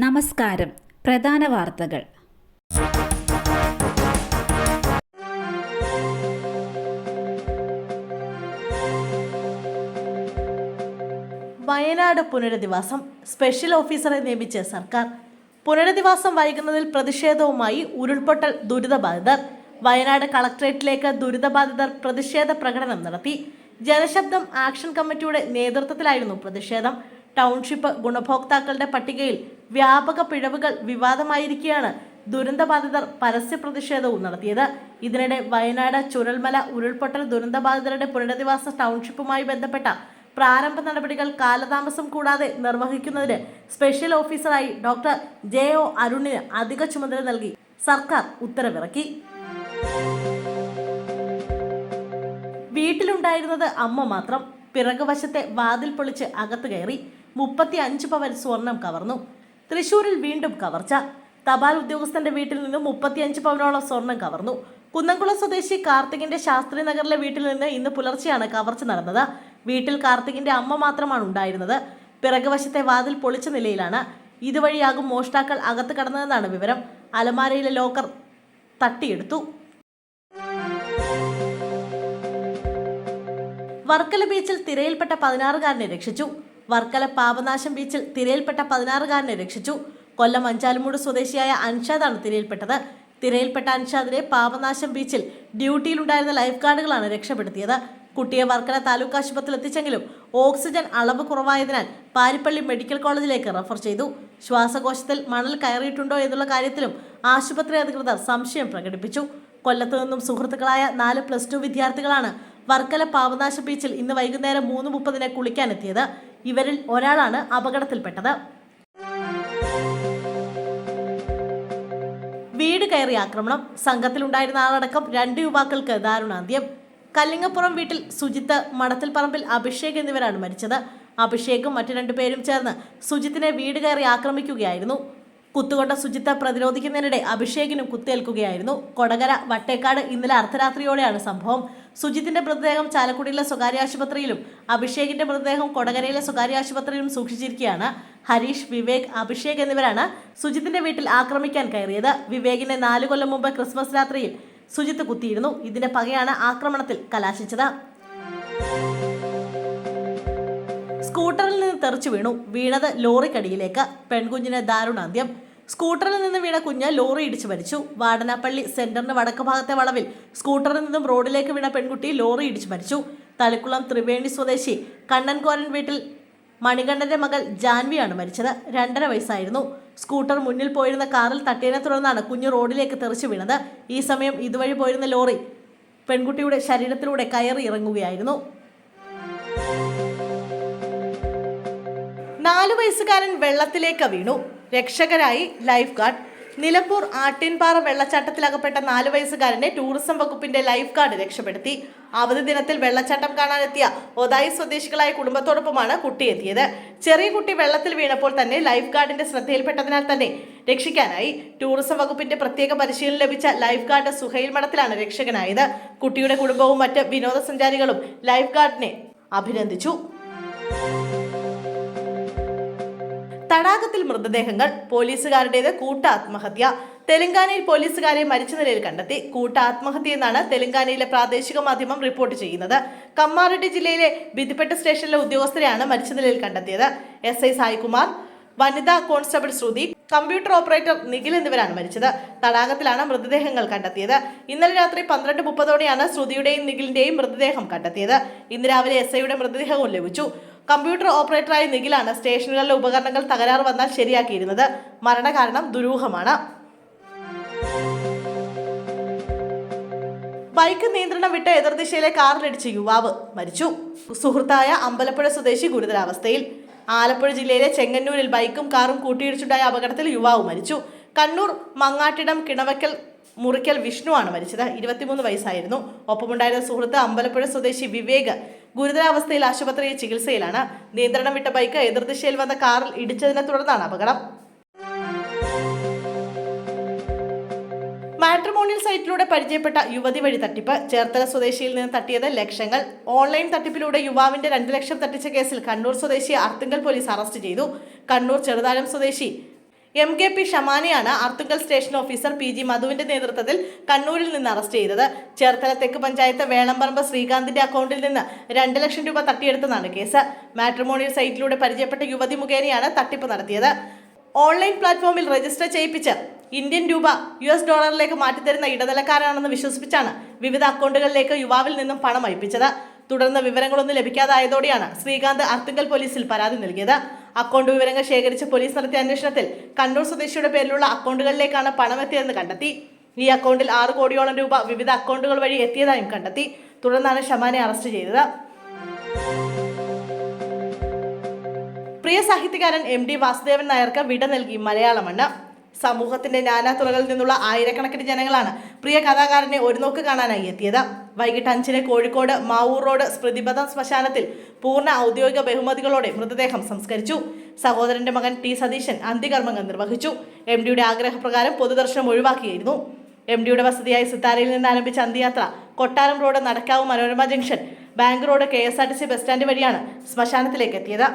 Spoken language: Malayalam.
നമസ്കാരം. പ്രധാന വാർത്തകൾ. വയനാട് പുനരധിവാസം സ്പെഷ്യൽ ഓഫീസറെ നിയമിച്ച് സർക്കാർ. പുനരധിവാസം വൈകുന്നതിൽ പ്രതിഷേധവുമായി ഉരുൾപൊട്ടൽ ദുരിതബാധിതർ. വയനാട് കളക്ടറേറ്റിലേക്ക് ദുരിതബാധിതർ പ്രതിഷേധ പ്രകടനം നടത്തി. ജനശബ്ദം ആക്ഷൻ കമ്മിറ്റിയുടെ നേതൃത്വത്തിലായിരുന്നു പ്രതിഷേധം. ടൗൺഷിപ്പ് ഗുണഭോക്താക്കളുടെ പട്ടികയിൽ വ്യാപക പിഴവുകൾ വിവാദമായിരിക്കെയാണ് ദുരന്തബാധിതർ പരസ്യ പ്രതിഷേധവും നടത്തിയത്. ഇതിനിടെ വയനാട് ചുരൽമല ഉരുൾപൊട്ടൽ ദുരന്തബാധിതരുടെ പുനരധിവാസ ടൗൺഷിപ്പുമായി ബന്ധപ്പെട്ട പ്രാരംഭ നടപടികൾ കാലതാമസം കൂടാതെ നിർവഹിക്കുന്നതിന് സ്പെഷ്യൽ ഓഫീസറായി ഡോക്ടർ JO അരുണിന് അധിക ചുമതല നൽകി സർക്കാർ ഉത്തരവിറക്കി. വീട്ടിലുണ്ടായിരുന്നത് അമ്മ മാത്രം. പിറകുവശത്തെ വാതിൽ പൊളിച്ച് അകത്ത് കയറി 35 പവൻ സ്വർണം കവർന്നു. തൃശൂരിൽ വീണ്ടും കവർച്ച. തപാൽ ഉദ്യോഗസ്ഥന്റെ വീട്ടിൽ നിന്നും 35 പവനോളം സ്വർണം കവർന്നു. കുന്നംകുളം സ്വദേശി കാർത്തികിന്റെ ശാസ്ത്രി നഗറിലെ വീട്ടിൽ നിന്ന് ഇന്ന് പുലർച്ചെയാണ് കവർച്ച നടന്നത്. വീട്ടിൽ കാർത്തികിന്റെ അമ്മ മാത്രമാണ് ഉണ്ടായിരുന്നത്. പിറകുവശത്തെ വാതിൽ പൊളിച്ച നിലയിലാണ്. ഇതുവഴിയാകും മോഷ്ടാക്കൾ അകത്ത് കടന്നതെന്നാണ് വിവരം. അലമാരയിലെ ലോക്കർ തട്ടിയെടുത്തു. വർക്കല ബീച്ചിൽ തിരയിൽപ്പെട്ട 16-കാരനെ രക്ഷിച്ചു. വർക്കല പാപനാശം ബീച്ചിൽ തിരയിൽപ്പെട്ട 16-കാരനെ രക്ഷിച്ചു. കൊല്ലം അഞ്ചാലുമൂട് സ്വദേശിയായ അൻഷാദാണ് തിരയിൽപ്പെട്ടത്. തിരയിൽപ്പെട്ട അൻഷാദിനെ പാപനാശം ബീച്ചിൽ ഡ്യൂട്ടിയിലുണ്ടായിരുന്ന ലൈഫ് ഗാർഡുകളാണ് രക്ഷപ്പെടുത്തിയത്. കുട്ടിയെ വർക്കല താലൂക്ക് ആശുപത്രിയിൽ എത്തിച്ചെങ്കിലും ഓക്സിജൻ അളവ് കുറവായതിനാൽ പാരിപ്പള്ളി മെഡിക്കൽ കോളേജിലേക്ക് റഫർ ചെയ്തു. ശ്വാസകോശത്തിൽ മണൽ കയറിയിട്ടുണ്ടോ എന്നുള്ള കാര്യത്തിലും ആശുപത്രി അധികൃതർ സംശയം പ്രകടിപ്പിച്ചു. കൊല്ലത്തു നിന്നും സുഹൃത്തുക്കളായ 4 +2 വിദ്യാർത്ഥികളാണ് വർക്കല പാപനാശ ബീച്ചിൽ ഇന്ന് വൈകുന്നേരം 3:30 കുളിക്കാനെത്തിയത്. ഇവരിൽ ഒരാളാണ് അപകടത്തിൽപ്പെട്ടത്. വീട് കയറി ആക്രമണം. സംഘത്തിലുണ്ടായിരുന്ന ആളടക്കം 2 യുവാക്കൾക്ക് ദാരുണാന്ത്യം. കല്ലിങ്ങപ്പുറം വീട്ടിൽ സുജിത്ത്, മടത്തിൽപ്പറമ്പിൽ അഭിഷേക് എന്നിവരാണ് മരിച്ചത്. അഭിഷേകും മറ്റു 2 പേരും ചേർന്ന് സുജിത്തിനെ വീട് കയറി ആക്രമിക്കുകയായിരുന്നു. കുത്തുകൊണ്ട സുജിത്ത് പ്രതിരോധിക്കുന്നതിനിടെ അഭിഷേകിനും കുത്തേൽക്കുകയായിരുന്നു. കൊടകര വട്ടേക്കാട് ഇന്നലെ അർദ്ധരാത്രിയോടെയാണ് സംഭവം. സുജിത്തിന്റെ മൃതദേഹം ചാലക്കുടിയിലെ സ്വകാര്യ ആശുപത്രിയിലും അഭിഷേകിന്റെ മൃതദേഹം കൊടകരയിലെ സ്വകാര്യ ആശുപത്രിയിലും സൂക്ഷിച്ചിരിക്കുകയാണ്. ഹരീഷ്, വിവേക്, അഭിഷേക് എന്നിവരാണ് സുജിത്തിന്റെ വീട്ടിൽ ആക്രമിക്കാൻ കയറിയത്. വിവേകിനെ 4 കൊല്ലം മുമ്പ് ക്രിസ്മസ് രാത്രിയിൽ സുജിത്ത് കുത്തിയിരുന്നു. ഇതിന്റെ പകയാണ് ആക്രമണത്തിൽ കലാശിച്ചത്. സ്കൂട്ടറിൽ നിന്ന് തെറിച്ചു വീണത് ലോറിക്കടിയിലേക്ക്. പെൺകുഞ്ഞിന് ദാരുണാന്ത്യം. സ്കൂട്ടറിൽ നിന്ന് വീണ കുഞ്ഞ് ലോറി ഇടിച്ചു മരിച്ചു. വാടനാപ്പള്ളി സെന്ററിന് വടക്ക് ഭാഗത്തെ വളവിൽ സ്കൂട്ടറിൽ നിന്നും റോഡിലേക്ക് വീണ പെൺകുട്ടി ലോറി ഇടിച്ചു മരിച്ചു. തളിക്കുളം ത്രിവേണി സ്വദേശി കണ്ണൻകോരൻ വീട്ടിൽ മണികണ്ഠന്റെ മകൾ ജാൻവിയാണ് മരിച്ചത്. 2.5 വയസ്സായിരുന്നു. സ്കൂട്ടർ മുന്നിൽ പോയിരുന്ന കാറിൽ തട്ടിയതിനെ തുടർന്നാണ് കുഞ്ഞ് റോഡിലേക്ക് തെറിച്ചു വീണത്. ഈ സമയം ഇതുവഴി പോയിരുന്ന ലോറി പെൺകുട്ടിയുടെ ശരീരത്തിലൂടെ കയറി ഇറങ്ങുകയായിരുന്നു. 4 വയസ്സുകാരൻ വെള്ളത്തിലേക്ക് വീണു. രക്ഷകരായി ലൈഫ് ഗാർഡ്. നിലമ്പൂർ ആട്ടിൻപാറ വെള്ളച്ചാട്ടത്തിലകപ്പെട്ട 4 വയസ്സുകാരനെ ടൂറിസം വകുപ്പിന്റെ ലൈഫ് ഗാർഡ് രക്ഷപ്പെടുത്തി. അവധി ദിനത്തിൽ വെള്ളച്ചാട്ടം കാണാനെത്തിയ ഒതായി സ്വദേശികളായ കുടുംബത്തോടൊപ്പമാണ് കുട്ടി എത്തിയത്. ചെറിയ കുട്ടി വെള്ളത്തിൽ വീണപ്പോൾ തന്നെ ലൈഫ് ഗാർഡിന്റെ ശ്രദ്ധയിൽപ്പെട്ടതിനാൽ തന്നെ രക്ഷിക്കാനായി. ടൂറിസം വകുപ്പിന്റെ പ്രത്യേക പരിശീലനം ലഭിച്ച ലൈഫ് ഗാർഡ് സുഹൈൽ മഠത്തിലാണ് രക്ഷകനായത്. കുട്ടിയുടെ കുടുംബവും മറ്റ് വിനോദസഞ്ചാരികളും ലൈഫ് ഗാർഡിനെ അഭിനന്ദിച്ചു. തടാകത്തിൽ മൃതദേഹങ്ങൾ. പോലീസുകാരുടേത് കൂട്ട ആത്മഹത്യ. തെലങ്കാനയിൽ പോലീസുകാരെ മരിച്ച നിലയിൽ കണ്ടെത്തി. കൂട്ട ആത്മഹത്യയെന്നാണ് തെലങ്കാനയിലെ പ്രാദേശിക മാധ്യമം റിപ്പോർട്ട് ചെയ്യുന്നത്. കമ്മാറെഡ്ഡി ജില്ലയിലെ ബിദിപ്പെട്ട സ്റ്റേഷനിലെ ഉദ്യോഗസ്ഥരെയാണ് മരിച്ച നിലയിൽ കണ്ടെത്തിയത്. SI സായികുമാർ, വനിതാ കോൺസ്റ്റബിൾ ശ്രുതി, കമ്പ്യൂട്ടർ ഓപ്പറേറ്റർ നിഖിൽ എന്നിവരാണ് മരിച്ചത്. തടാകത്തിലാണ് മൃതദേഹങ്ങൾ കണ്ടെത്തിയത്. ഇന്നലെ രാത്രി 12:30 ശ്രുതിയുടെയും നിഖിലിന്റെയും മൃതദേഹം കണ്ടെത്തിയത്. ഇന്ന് രാവിലെ SIയുടെ മൃതദേഹവും ലഭിച്ചു. കമ്പ്യൂട്ടർ ഓപ്പറേറ്ററായ നിഖിലാണ് സ്റ്റേഷനുകളിലെ ഉപകരണങ്ങൾ തകരാറ് വന്നാൽ ശരിയാക്കിയിരുന്നത്. മരണകാരണം ദുരൂഹമാണ്. ബൈക്ക് നിയന്ത്രണം വിട്ട് എതിർദിശയിലെ കാറിലിടിച്ച് യുവാവ് മരിച്ചു. സുഹൃത്തായ അമ്പലപ്പുഴ സ്വദേശി ഗുരുതരാവസ്ഥയിൽ. ആലപ്പുഴ ജില്ലയിലെ ചെങ്ങന്നൂരിൽ ബൈക്കും കാറും കൂട്ടിയിടിച്ചുണ്ടായ അപകടത്തിൽ യുവാവ് മരിച്ചു. കണ്ണൂർ മങ്ങാട്ടിടം കിണവക്കൽ മുറിക്കൽ വിഷ്ണുവാണ് മരിച്ചത്. 23 വയസ്സായിരുന്നു. ഒപ്പമുണ്ടായിരുന്ന സുഹൃത്ത് അമ്പലപ്പുഴ സ്വദേശി വിവേക് ഗുരുതരാവസ്ഥയിൽ ആശുപത്രിയിൽ ചികിത്സയിലാണ്. നിയന്ത്രണം വിട്ട ബൈക്ക് എതിർദിശയിൽ വന്ന കാറിൽ ഇടിച്ചതിനെ തുടർന്നാണ് അപകടം. മാട്രിമോണിയൽ സൈറ്റിലൂടെ പരിചയപ്പെട്ട യുവതി വഴി തട്ടിപ്പ്. ചേർത്തല സ്വദേശിയിൽ നിന്ന് തട്ടിയത് ലക്ഷങ്ങൾ. ഓൺലൈൻ തട്ടിപ്പിലൂടെ യുവാവിന്റെ 2 ലക്ഷം തട്ടിച്ച കേസിൽ കണ്ണൂർ സ്വദേശിയെ അർത്തുങ്കൽ പോലീസ് അറസ്റ്റ് ചെയ്തു. കണ്ണൂർ ചെറുതാഴം സ്വദേശി MKP ഷമാനെയാണ് അർത്തുങ്കൽ സ്റ്റേഷൻ ഓഫീസർ PG മധുവിന്റെ നേതൃത്വത്തിൽ കണ്ണൂരിൽ നിന്ന് അറസ്റ്റ് ചെയ്തത്. ചേർത്തല തെക്ക് പഞ്ചായത്ത് വേളമ്പറമ്പ് ശ്രീകാന്തിന്റെ അക്കൗണ്ടിൽ നിന്ന് 2 ലക്ഷം രൂപ തട്ടിയെടുത്തെന്നാണ് കേസ്. മാട്രിമോണിയൽ സൈറ്റിലൂടെ പരിചയപ്പെട്ട യുവതി മുഖേനയാണ് തട്ടിപ്പ് നടത്തിയത്. ഓൺലൈൻ പ്ലാറ്റ്ഫോമിൽ രജിസ്റ്റർ ചെയ്യിപ്പിച്ച് ഇന്ത്യൻ രൂപ US ഡോളറിലേക്ക് മാറ്റിത്തരുന്ന ഇടനിലക്കാരാണെന്ന് വിശ്വസിപ്പിച്ചാണ് വിവിധ അക്കൗണ്ടുകളിലേക്ക് യുവാവിൽ നിന്നും പണം അയപ്പിച്ചത്. തുടർന്ന് വിവരങ്ങളൊന്നും ലഭിക്കാതായതോടെയാണ് ശ്രീകാന്ത് അർത്തുങ്കൽ പോലീസിൽ പരാതി നൽകിയത്. അക്കൗണ്ട് വിവരങ്ങൾ ശേഖരിച്ച് പോലീസ് നടത്തിയ അന്വേഷണത്തിൽ കണ്ണൂർ സ്വദേശിയുടെ പേരിലുള്ള അക്കൗണ്ടുകളിലേക്കാണ് പണം എത്തിയതെന്ന് കണ്ടെത്തി. ഈ അക്കൗണ്ടിൽ 6 കോടിയോളം രൂപ വിവിധ അക്കൗണ്ടുകൾ വഴി എത്തിയതായും കണ്ടെത്തി. തുടർന്നാണ് ഷമാനെ അറസ്റ്റ് ചെയ്തത്. പ്രിയ സാഹിത്യകാരൻ MD വാസുദേവൻ നായർക്ക് വിട നൽകി മലയാള മണ്ണ്. സമൂഹത്തിന്റെ നാനാതുറകളിൽ നിന്നുള്ള ആയിരക്കണക്കിന് ജനങ്ങളാണ് പ്രിയ കഥാകാരനെ ഒരു നോക്ക് കാണാനായി എത്തിയത്. വൈകിട്ട് 5-ന് കോഴിക്കോട് മാവൂർ റോഡ് സ്മൃതിപഥം ശ്മശാനത്തിൽ പൂർണ്ണ ഔദ്യോഗിക ബഹുമതികളോടെ മൃതദേഹം സംസ്കരിച്ചു. സഹോദരന്റെ മകൻ T സതീശൻ അന്ത്യകർമ്മങ്ങൾ നിർവഹിച്ചു. MDയുടെ ആഗ്രഹപ്രകാരം പൊതുദർശനം ഒഴിവാക്കിയിരുന്നു. MDയുടെ വസതിയായ സിത്താരയിൽ നിന്ന് ആരംഭിച്ച അന്ത്യയാത്ര കൊട്ടാരം road, Nadakkavu Manorama junction, bank road, KSRTC bus stand വഴിയാണ് ശ്മശാനത്തിലേക്ക് എത്തിയത്.